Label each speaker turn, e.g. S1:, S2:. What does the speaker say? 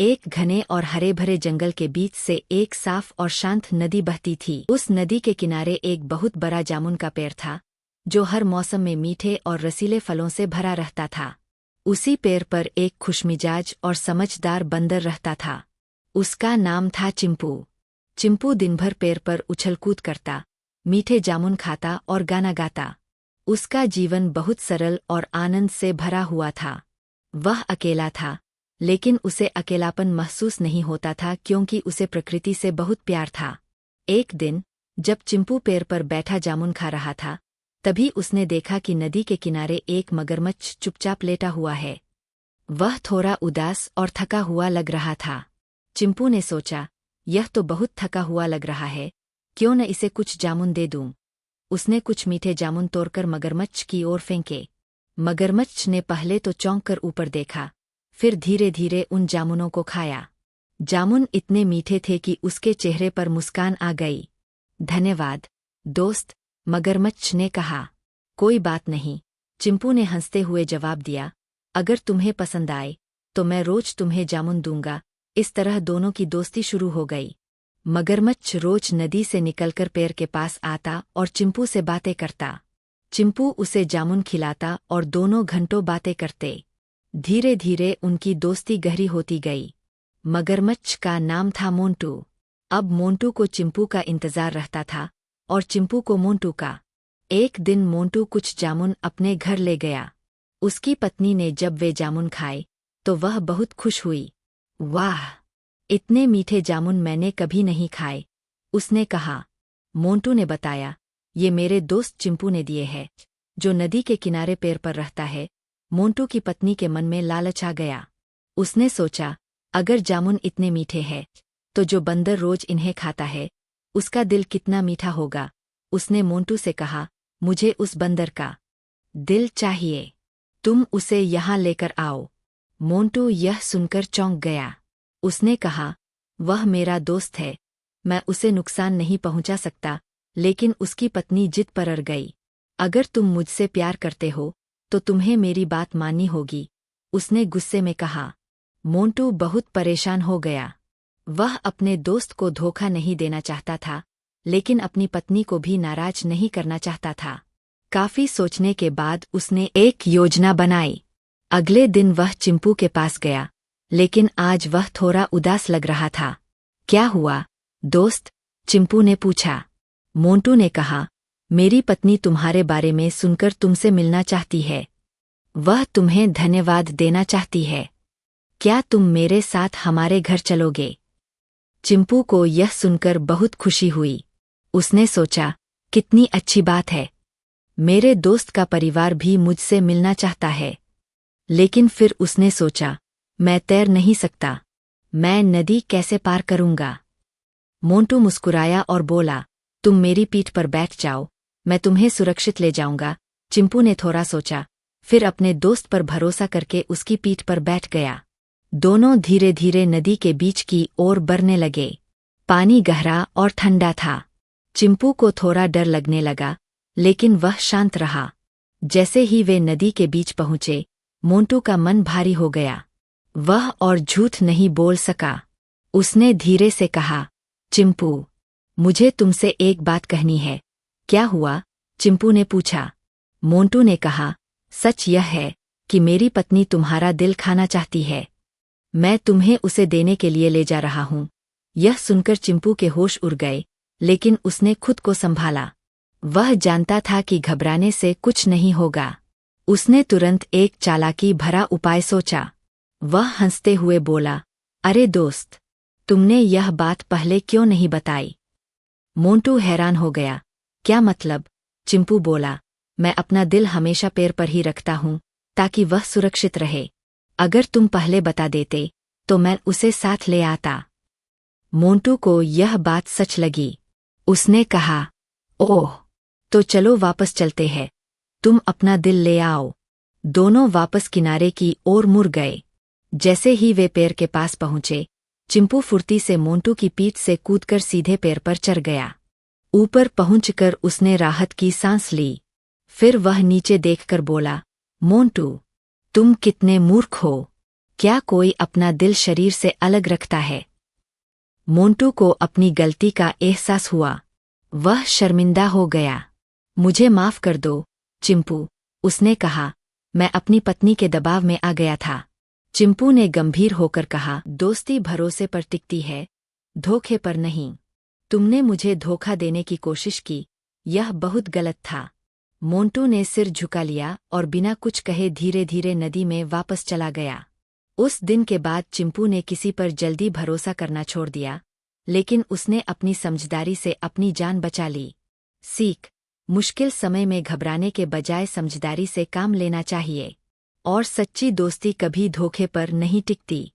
S1: एक घने और हरे भरे जंगल के बीच से एक साफ और शांत नदी बहती थी। उस नदी के किनारे एक बहुत बड़ा जामुन का पेड़ था, जो हर मौसम में मीठे और रसीले फलों से भरा रहता था। उसी पेड़ पर एक खुशमिजाज और समझदार बंदर रहता था। उसका नाम था चिंपू। चिंपू दिन भर पेड़ पर उछल-कूद करता, मीठे जामुन खाता और गाना गाता। उसका जीवन बहुत सरल और आनंद से भरा हुआ था। वह अकेला था, लेकिन उसे अकेलापन महसूस नहीं होता था क्योंकि उसे प्रकृति से बहुत प्यार था। एक दिन, जब चिंपू पेड़ पर बैठा जामुन खा रहा था, तभी उसने देखा कि नदी के किनारे एक मगरमच्छ चुपचाप लेटा हुआ है। वह थोड़ा उदास और थका हुआ लग रहा था। चिंपू ने सोचा, यह तो बहुत थका हुआ लग रहा है, क्यों न इसे कुछ जामुन दे दूं। उसने कुछ मीठे जामुन तोड़कर मगरमच्छ की ओर फेंके। मगरमच्छ ने पहले तो चौंक कर ऊपर देखा, फिर धीरे धीरे उन जामुनों को खाया। जामुन इतने मीठे थे कि उसके चेहरे पर मुस्कान आ गई। धन्यवाद, दोस्त, मगरमच्छ ने कहा। कोई बात नहीं, चिंपू ने हंसते हुए जवाब दिया। अगर तुम्हें पसंद आए, तो मैं रोज तुम्हें जामुन दूंगा। इस तरह दोनों की दोस्ती शुरू हो गई। मगरमच्छ रोज नदी से निकलकर पेड़ के पास आता और चिंपू से बातें करता। चिंपू उसे जामुन खिलाता और दोनों घंटों बातें करते। धीरे धीरे उनकी दोस्ती गहरी होती गई। मगरमच्छ का नाम था मोंटू। अब मोंटू को चिंपू का इंतजार रहता था और चिंपू को मोंटू का। एक दिन मोंटू कुछ जामुन अपने घर ले गया। उसकी पत्नी ने जब वे जामुन खाए, तो वह बहुत खुश हुई। वाह, इतने मीठे जामुन मैंने कभी नहीं खाए, उसने कहा। मोंटू ने बताया, ये मेरे दोस्त चिंपू ने दिए हैं, जो नदी के किनारे पेड़ पर रहता है। मोंटू की पत्नी के मन में लालच आ गया। उसने सोचा, अगर जामुन इतने मीठे हैं, तो जो बंदर रोज इन्हें खाता है, उसका दिल कितना मीठा होगा। उसने मोंटू से कहा, मुझे उस बंदर का दिल चाहिए, तुम उसे यहाँ लेकर आओ। मोंटू यह सुनकर चौंक गया। उसने कहा, वह मेरा दोस्त है, मैं उसे नुकसान नहीं पहुंचा सकता। लेकिन उसकी पत्नी जिद पर अड़ गई। अगर तुम मुझसे प्यार करते हो, तो तुम्हें मेरी बात माननी होगी, उसने गुस्से में कहा। मोंटू बहुत परेशान हो गया। वह अपने दोस्त को धोखा नहीं देना चाहता था, लेकिन अपनी पत्नी को भी नाराज नहीं करना चाहता था। काफी सोचने के बाद उसने एक योजना बनाई। अगले दिन वह चिंपू के पास गया, लेकिन आज वह थोड़ा उदास लग रहा था। क्या हुआ, दोस्त, चिंपू ने पूछा। मोंटू ने कहा, मेरी पत्नी तुम्हारे बारे में सुनकर तुमसे मिलना चाहती है। वह तुम्हें धन्यवाद देना चाहती है। क्या तुम मेरे साथ हमारे घर चलोगे? चिंपू को यह सुनकर बहुत खुशी हुई। उसने सोचा, कितनी अच्छी बात है, मेरे दोस्त का परिवार भी मुझसे मिलना चाहता है। लेकिन फिर उसने सोचा, मैं तैर नहीं सकता, मैं नदी कैसे पार करूंगा? मोंटू मुस्कुराया और बोला, तुम मेरी पीठ पर बैठ जाओ, मैं तुम्हें सुरक्षित ले जाऊंगा। चिंपू ने थोड़ा सोचा, फिर अपने दोस्त पर भरोसा करके उसकी पीठ पर बैठ गया। दोनों धीरे धीरे नदी के बीच की ओर बढ़ने लगे। पानी गहरा और ठंडा था। चिंपू को थोड़ा डर लगने लगा, लेकिन वह शांत रहा। जैसे ही वे नदी के बीच पहुंचे, मोंटू का मन भारी हो गया। वह और झूठ नहीं बोल सका। उसने धीरे से कहा, चिंपू, मुझे तुमसे एक बात कहनी है। क्या हुआ, चिंपू ने पूछा। मोंटू ने कहा, सच यह है कि मेरी पत्नी तुम्हारा दिल खाना चाहती है। मैं तुम्हें उसे देने के लिए ले जा रहा हूं। यह सुनकर चिंपू के होश उड़ गए, लेकिन उसने खुद को संभाला। वह जानता था कि घबराने से कुछ नहीं होगा। उसने तुरंत एक चालाकी भरा उपाय सोचा। वह हंसते हुए बोला, अरे दोस्त, तुमने यह बात पहले क्यों नहीं बताई? मोंटू हैरान हो गया। क्या मतलब? चिंपू बोला, मैं अपना दिल हमेशा पैर पर ही रखता हूं, ताकि वह सुरक्षित रहे। अगर तुम पहले बता देते, तो मैं उसे साथ ले आता। मोंटू को यह बात सच लगी। उसने कहा, ओह, तो चलो वापस चलते हैं, तुम अपना दिल ले आओ। दोनों वापस किनारे की ओर मुड़ गए। जैसे ही वे पेड़ के पास पहुंचे, चिंपू फुर्ती से मोंटू की पीठ से कूदकर सीधे पेड़ पर चढ़ गया। ऊपर पहुंचकर उसने राहत की सांस ली। फिर वह नीचे देखकर बोला, मोंटू, तुम कितने मूर्ख हो, क्या कोई अपना दिल शरीर से अलग रखता है? मोंटू को अपनी गलती का एहसास हुआ। वह शर्मिंदा हो गया। मुझे माफ कर दो, चिंपू, उसने कहा। मैं अपनी पत्नी के दबाव में आ गया था। चिंपू ने गंभीर होकर कहा, दोस्ती भरोसे पर टिकती है, धोखे पर नहीं। तुमने मुझे धोखा देने की कोशिश की, यह बहुत गलत था। मोंटू ने सिर झुका लिया और बिना कुछ कहे धीरे धीरे नदी में वापस चला गया। उस दिन के बाद चिंपू ने किसी पर जल्दी भरोसा करना छोड़ दिया, लेकिन उसने अपनी समझदारी से अपनी जान बचा ली। सीख: मुश्किल समय में घबराने के बजाय समझदारी से काम लेना चाहिए। और सच्ची दोस्ती कभी धोखे पर नहीं टिकती।